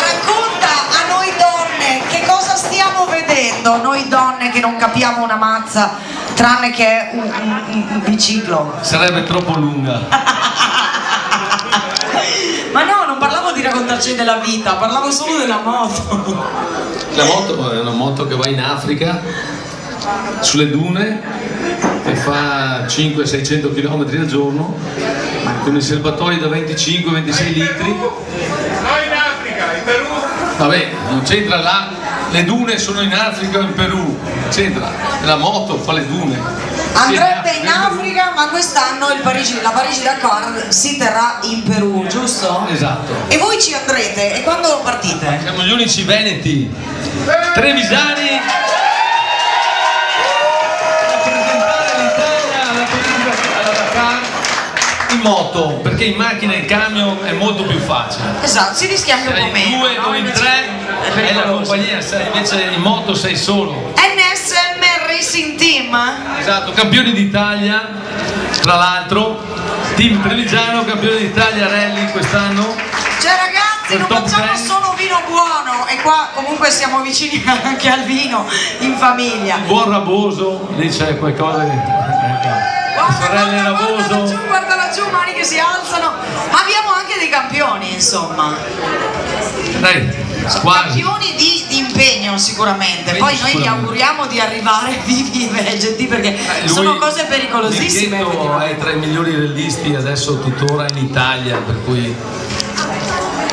Racconta a noi donne che cosa stiamo vedendo, noi donne che non capiamo una mazza, tranne che è un biciclo. Sarebbe troppo lunga. Ma no, non parlavo di raccontarci della vita, parlavo solo della moto. La moto è una moto che va in Africa, sulle dune, e fa 500-600 km al giorno, con i serbatoi da 25-26 litri. No, in Africa, in Perù. Vabbè, non c'entra là, le dune sono in Africa o in Perù, c'entra, la moto fa le dune. Andrebbe in Africa, ma quest'anno la Parigi-Dakar si terrà in Perù, giusto? Esatto. E voi ci andrete? E quando partite? Siamo gli unici veneti, trevisani, a rappresentare l'Italia alla Parigi-Dakar in moto, perché in macchina e in camion è molto più facile. Esatto, si rischia anche un po' In meno. due, due in tre, è la compagnia, invece in moto sei solo. NSM Racing Team? Esatto, campioni d'Italia, tra l'altro, team trevigiano, campione d'Italia rally quest'anno. Cioè ragazzi, non Top facciamo 10. solo vino buono, e qua comunque siamo vicini anche al vino in famiglia. Buon Raboso, lì c'è qualcosa che... Sorelle Raboso. Guarda laggiù, mani che si alzano. Ma abbiamo anche dei campioni, insomma. Dai, quasi. Campioni di impegno sicuramente. Poi noi gli auguriamo di arrivare vivi e vegeti, perché sono cose pericolosissime. Mirchetto è tra i migliori rallisti adesso tuttora in Italia, per cui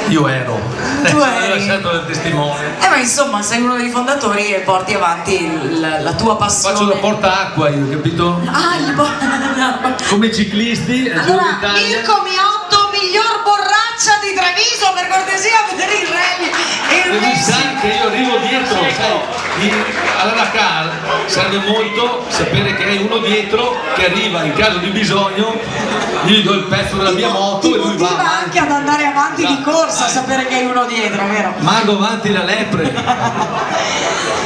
io ero. Tu Ho eri? lasciato il testimone. Ma insomma sei uno dei fondatori e porti avanti la tua passione. Faccio la porta acqua io, capito? Ah, no. Come ciclisti, è Giro Allora, d'Italia. Mirko Miotto, miglior borraccia di Treviso, per cortesia, a vedere il rally e il Devi racing. sai che io arrivo dietro, sai, alla Dakar serve molto sapere che hai uno dietro che arriva in caso di bisogno, io gli do il pezzo della mia moto e lui va motiva avanti. anche ad andare avanti di corsa, Vai. sapere che hai uno dietro, vero? Mando avanti la lepre.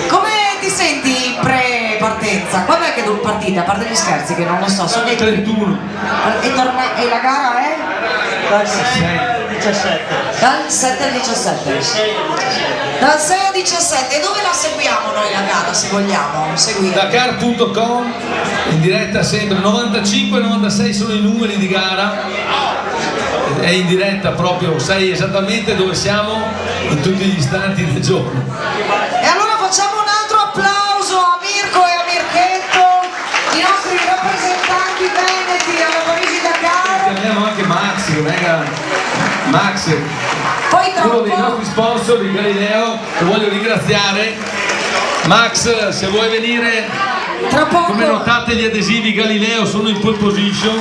Come ti senti pre-partenza? Quando è che partite? A parte gli scherzi, che non lo so, so che 31. E la gara è? Dal 6 al 17. Dal 7 al 17. Dal 6 al 17. E dove la seguiamo noi la gara, se vogliamo seguire? Dakar.com, in diretta sempre, 95 e 96 sono i numeri di gara, è in diretta proprio, sai esattamente dove siamo in tutti gli istanti del giorno. E allora facciamo un altro applauso a Mirko e a Mirchetto, i nostri rappresentanti veneti alla Parigi-Dakar. Chiamiamo anche Max, che venga Max, Poi tra uno un dei po'. nostri sponsor di Galileo, che voglio ringraziare. Max, se vuoi venire, Tra poco. come notate gli adesivi Galileo sono in pole position.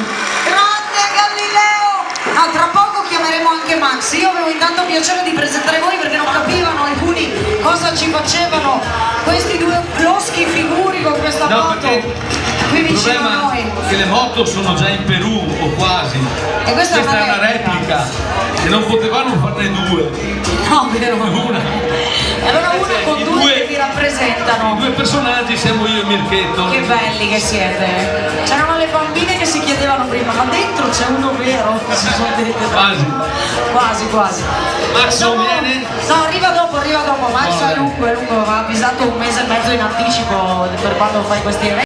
Grande Galileo! Ah, tra poco chiameremo anche Max. Io avevo intanto piacere di presentare voi perché non capivano alcuni cosa ci facevano questi due loschi figuri con questa No, moto perché qui il vicino a problema noi. è che le moto sono già in Perù o quasi. E questa è una una replica e non potevano farne due. No, vero. Una. E allora una con I due due- che vi rappresentano. Due personaggi siamo io e Mirchetto. Che belli che siete. C'erano le bambine che si chiedevano prima, ma dentro c'è uno vero? Si sono dette. Quasi. Quasi. Max non viene? No, arriva dopo. Max Vabbè. è lungo, ha avvisato un mese e mezzo in anticipo per quando fai questi eventi.